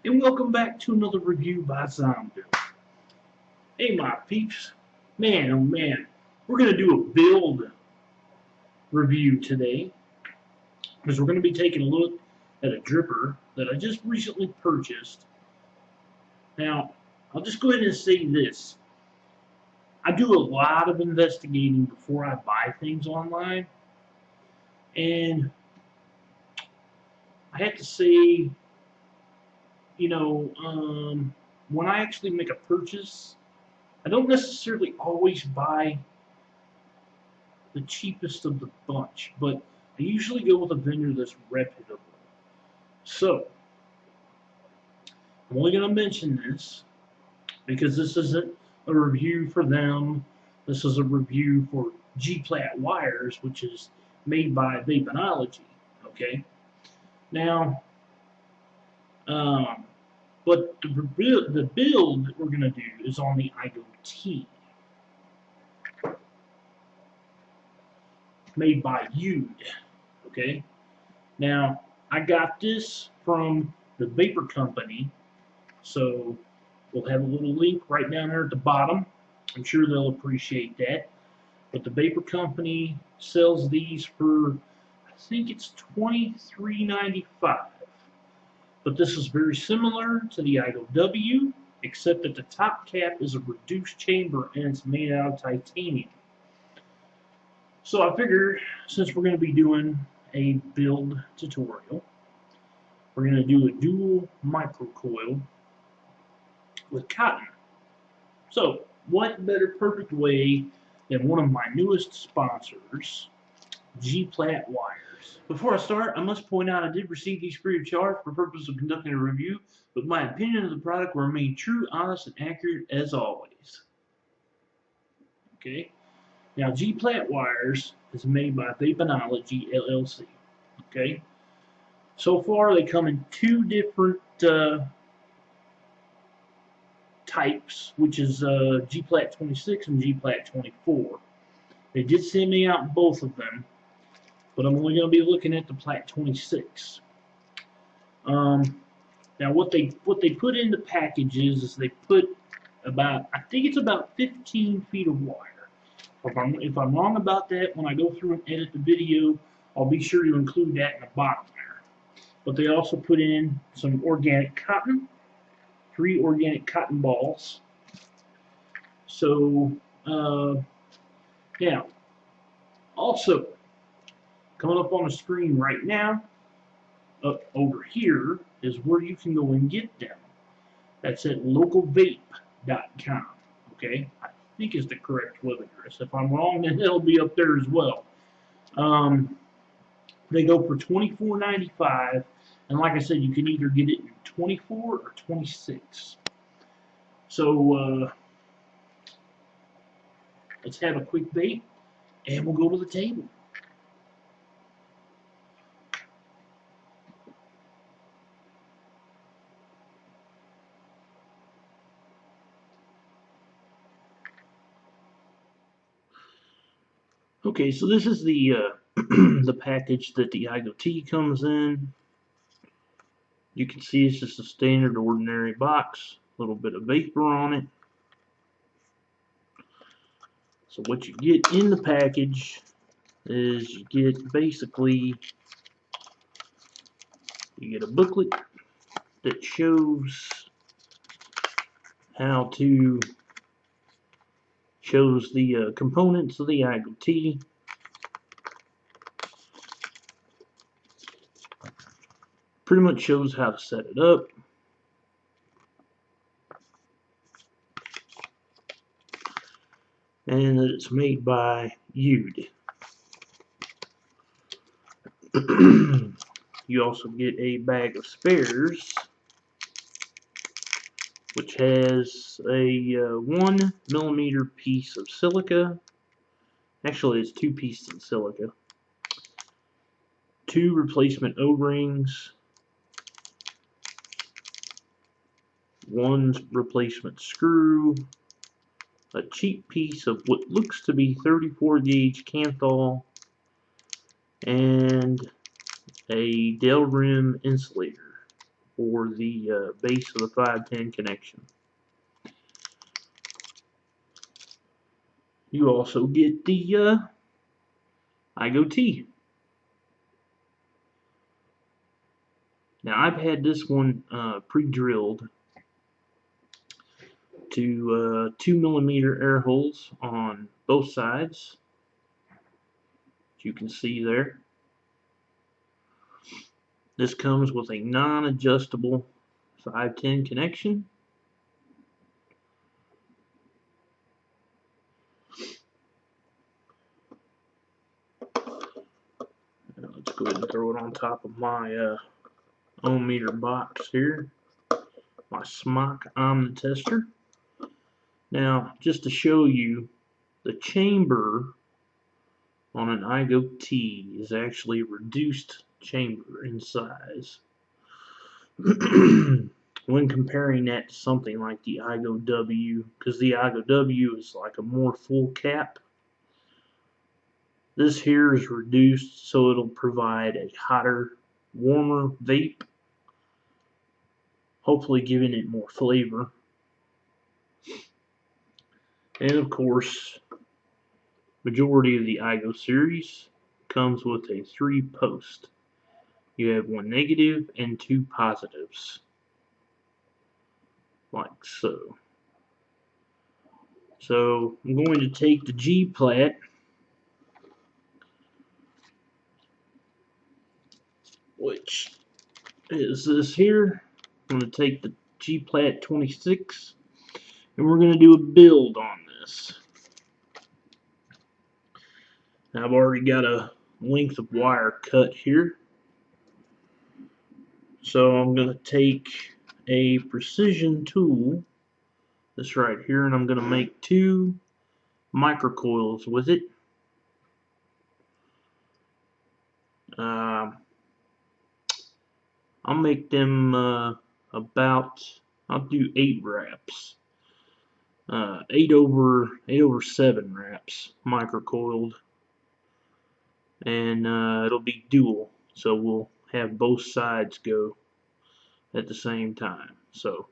And welcome back to another review by Zombill. Hey my peeps, man oh man, we're going to do a build review today because we're going to be taking a look at a dripper that I just recently purchased. Now, I'll just go ahead and say this. I do a lot of investigating before I buy things online, and I have to say, you know, when I actually make a purchase, I don't necessarily always buy the cheapest of the bunch, but I usually go with a vendor that's reputable. So, I'm only going to mention this because this isn't a review for them. This is a review for GPlat Wires, which is made by Vapinology. Okay? Now, but the build that we're going to do is on the Igo-T, made by Youde. Okay? Now, I got this from the Vapor Company, so we'll have a little link right down there at the bottom. I'm sure they'll appreciate that. But the Vapor Company sells these for, I think it's $23.95. But this is very similar to the Igo-W, except that the top cap is a reduced chamber and it's made out of titanium. So I figured, since we're going to be doing a build tutorial, we're going to do a dual microcoil with cotton. So, what better perfect way than one of my newest sponsors, GPlat Wires. Before I start, I must point out I did receive these free of charge for the purpose of conducting a review, but my opinion of the product will remain true, honest, and accurate as always. Okay? Now, GPlat Wires is made by Vapinology LLC. Okay? So far, they come in two different types, which is GPlat 26 and GPlat 24. They did send me out both of them, but I'm only going to be looking at the Plat 26. Now, what they put in the packages is they put about, I think it's about 15 feet of wire. If I'm wrong about that, when I go through and edit the video, I'll be sure to include that in the bottom there. But they also put in some organic cotton, 3 organic cotton balls. So, now, also, coming up on the screen right now, up over here, is where you can go and get them. That's at localvape.com. Okay? I think is the correct web address. If I'm wrong, then it'll be up there as well. They go for $24.95, and like I said, you can either get it in 24 or 26. So, let's have a quick vape, and we'll go to the table. Okay, so this is the the package that the Igo-T comes in. You can see it's just a standard ordinary box, a little bit of vapor on it. So what you get in the package is you get basically a booklet that shows the components of the Igo-T. Pretty much shows how to set it up. And that it's made by Youde. You also get a bag of spares, which has a 1 millimeter piece of silica. Actually, it's 2 pieces of silica. 2 replacement O-rings. 1 replacement screw. A cheap piece of what looks to be 34 gauge Kanthal. And a Del Rim insulator for the base of the 510 connection. You also get the Igo-T. Now I've had this one pre-drilled to 2 millimeter air holes on both sides, as you can see there. This comes with a non-adjustable 510 connection. Now let's go ahead and throw it on top of my ohm meter box here, my SMOC omnitester. Now, just to show you, the chamber on an Igo-T is actually reduced chamber in size. When comparing that to something like the Igo-W, because the Igo-W is like a more full cap, this here is reduced so it'll provide a hotter, warmer vape, hopefully giving it more flavor. And of course, majority of the Igo series comes with a 3-post. You have 1 negative and 2 positives, like so. So I'm going to take the GPlat, which is this here. I'm going to take the GPlat 26, and we're going to do a build on this. Now, I've already got a length of wire cut here. So I'm going to take a precision tool, this right here, and I'm going to make 2 microcoils with it. I'll make them I'll do 8 wraps. 8 over 7 wraps microcoiled, and it'll be dual, so we'll have both sides go at the same time. So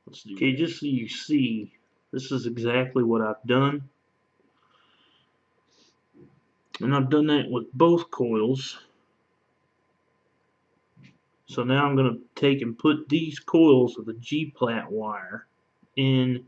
let's do okay, just so you see, this is exactly what I've done, and I've done that with both coils. So now I'm going to take and put these coils of the GPlat wire in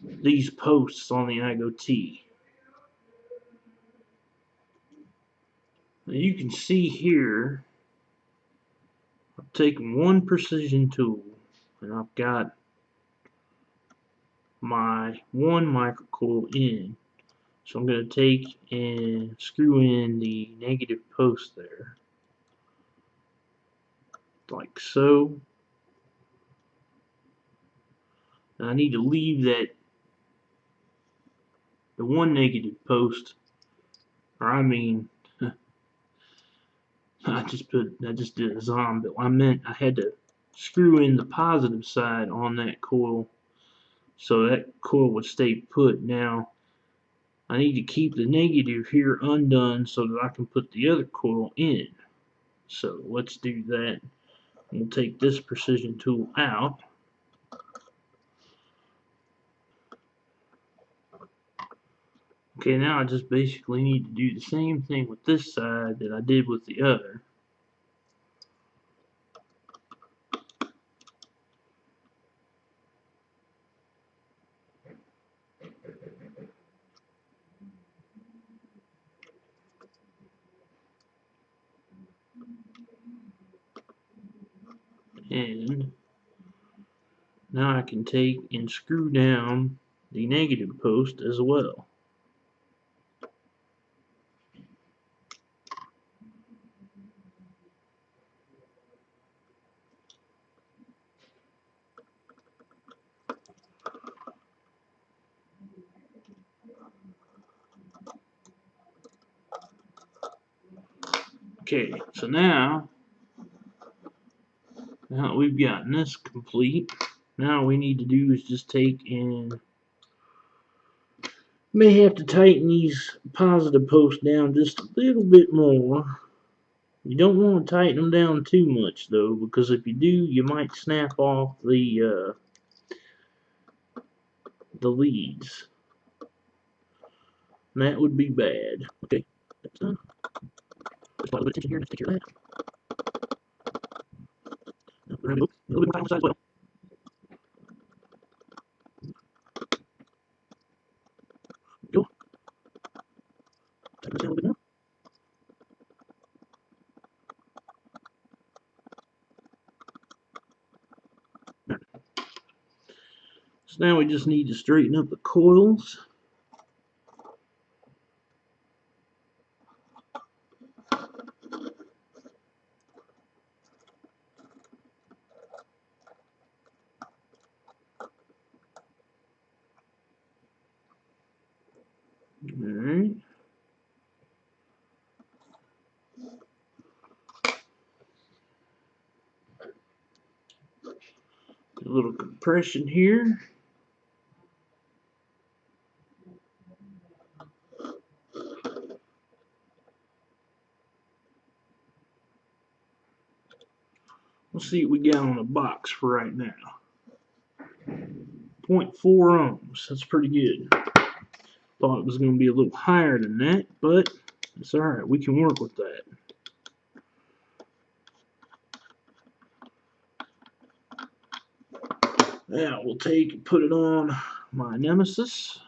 these posts on the Igo-T. Now you can see here, I've taken 1 precision tool, and I've got my 1 microcoil in. So I'm going to take and screw in the negative post there, like so. And I need to leave the 1 negative post, or I mean, I just did a Zombill. I meant I had to screw in the positive side on that coil so that coil would stay put. Now I need to keep the negative here undone so that I can put the other coil in. So let's do that. We'll take this precision tool out. Okay, now I just basically need to do the same thing with this side that I did with the other. And now I can take and screw down the negative post as well. Okay, so now that we've gotten this complete, now all we need to do is just take and may have to tighten these positive posts down just a little bit more. You don't want to tighten them down too much though, because if you do, you might snap off the leads. And that would be bad. Okay, that's done. Just a little bit of tension here, just take care of that. We're going to go a little bit more on the side as well. Go. Tighten this down a little bit more. Right. So now we just need to straighten up the coils. Alright. A little compression here. Let's see what we got on the box for right now. 0.4 ohms. That's pretty good. Thought it was going to be a little higher than that, but it's alright. We can work with that. Now we'll take and put it on my Nemesis.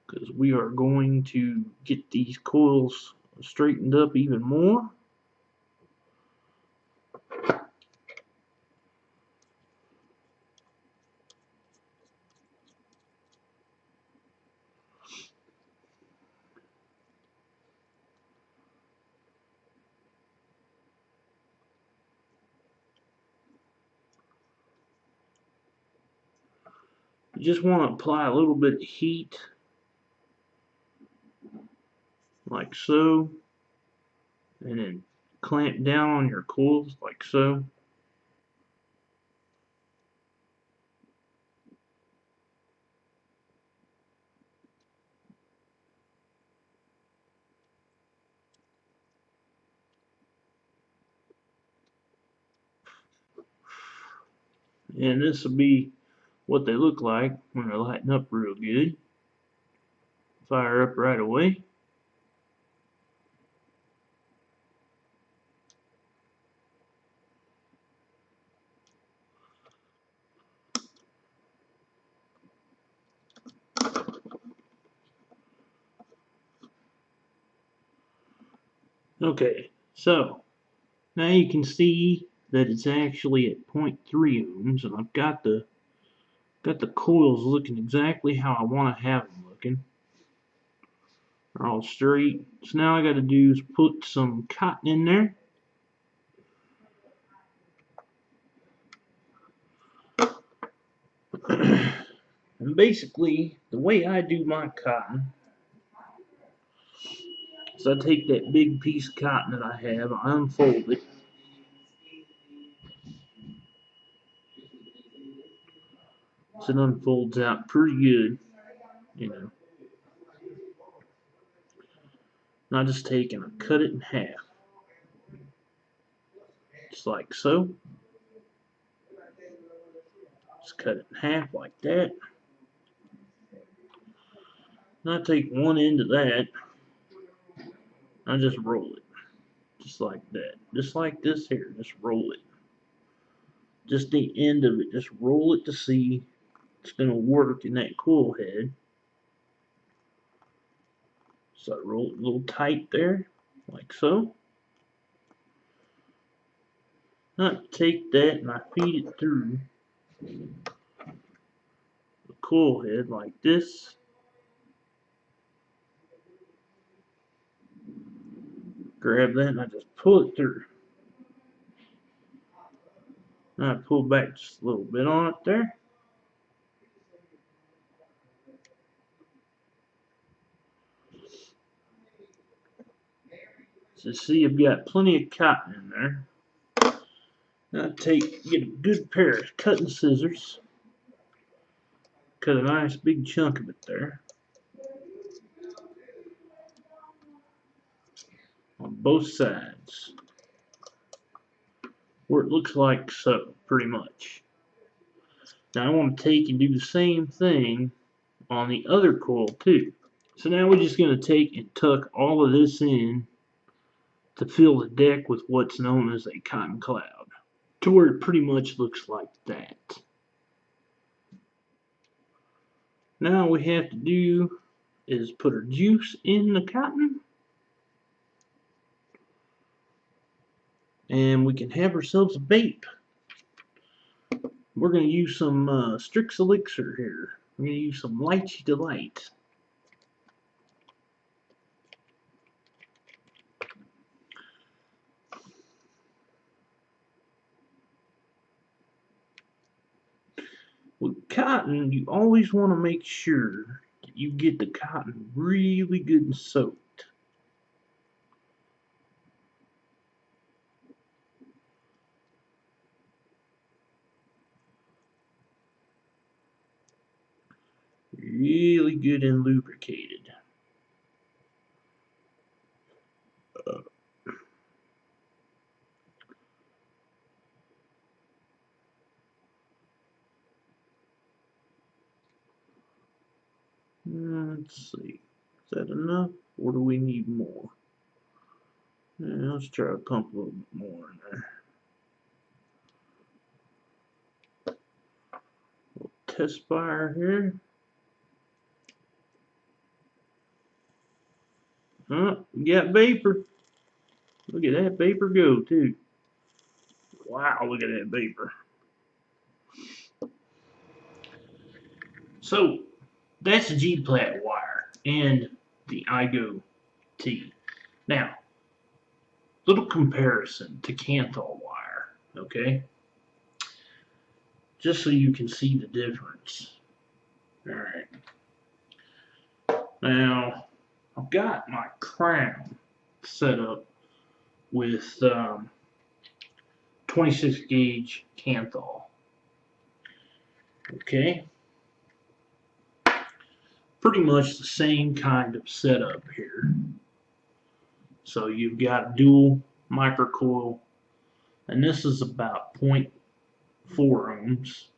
Because we are going to get these coils straightened up even more. You just want to apply a little bit of heat, like so, and then clamp down on your coils, like so. And this will be what they look like when they're lighting up real good. Fire up right away. Okay, so now you can see that it's actually at 0.3 ohms, and I've got the coils looking exactly how I want to have them looking. They're all straight. So now I got to do is put some cotton in there. And basically, the way I do my cotton is I take that big piece of cotton that I have, I unfold it. So it unfolds out pretty good, you know. And I just take and I cut it in half. Just like so. Just cut it in half like that. And I take one end of that. I just roll it. Just like that. Just like this here. Just roll it. Just the end of it. Just roll it to see it's going to work in that coil head. So I roll it a little tight there. Like so. I take that and I feed it through the coil head like this. Grab that and I just pull it through. And I pull back just a little bit on it there. So see, I've got plenty of cotton in there. And I get a good pair of cutting scissors. Cut a nice big chunk of it there. On both sides. Where it looks like so, pretty much. Now I want to take and do the same thing on the other coil too. So now we're just going to take and tuck all of this in to fill the deck with what's known as a cotton cloud, to where it pretty much looks like that. Now all we have to do is put our juice in the cotton, and we can have ourselves a vape. We're going to use some Strix Elixir here. We're going to use some Lychee Delight. With cotton, you always want to make sure that you get the cotton really good and soaked. Really good and lubricated. Let's see. Is that enough? Or do we need more? Yeah, let's try to pump a little bit more in there. Little test fire here. Oh, we got vapor. Look at that vapor go too. Wow, look at that vapor. So that's the GPlat wire and the Igo-T. Now, little comparison to Kanthal wire, okay? Just so you can see the difference. Alright. Now, I've got my crown set up with 26 gauge Kanthal. Okay? Pretty much the same kind of setup here. So you've got dual microcoil, and this is about 0.4 ohms.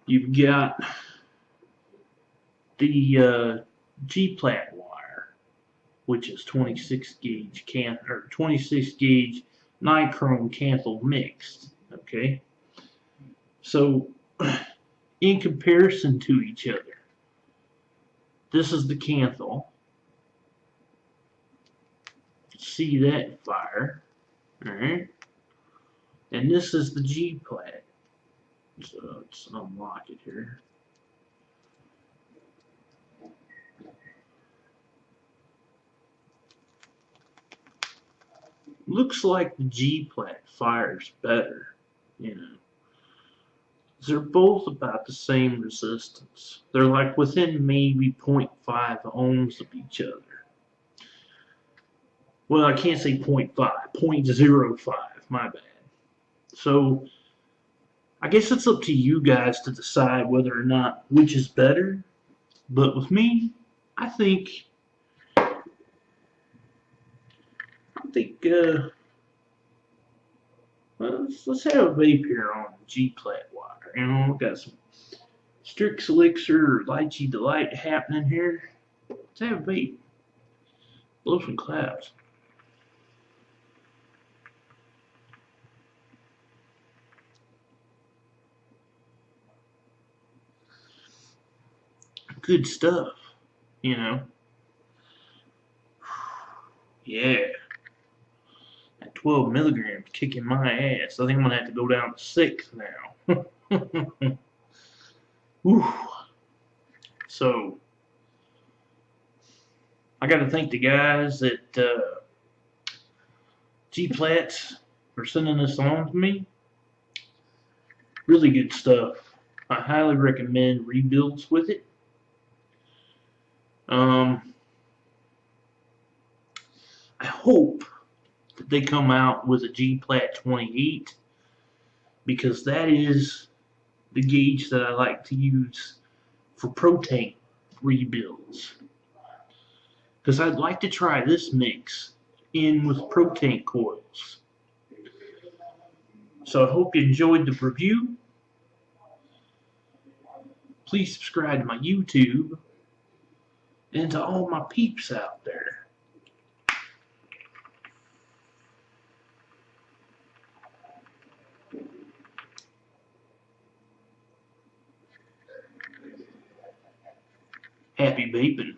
You've got the GPlat wire, which is 26 gauge 26 gauge Nichrome Kanthal mixed. Okay, so in comparison to each other, this is the Kanthal. See that fire, all right? And this is the GPlat. So let's unlock it here. Looks like the GPlat fires better, you know. They're both about the same resistance. They're like within maybe 0.5 ohms of each other. Well, I can't say 0.5, 0.05, my bad. So, I guess it's up to you guys to decide whether or not which is better. But with me, I think let's have a vape here on GPlat wire. You know, we've got some Strix Elixir or Lychee Delight happening here. Let's have a vape. Blow some clouds. Good stuff, you know. Yeah. That 12 milligrams kicking my ass. I think I'm gonna have to go down to 6 now. Whew. So I got to thank the guys at GPlat for sending this on to me. Really good stuff. I highly recommend rebuilds with it. I hope that they come out with a GPlat 28 because that is the gauge that I like to use for protein rebuilds. Because I'd like to try this mix in with protein coils. So I hope you enjoyed the review. Please subscribe to my YouTube and to all my peeps out there. Happy vaping.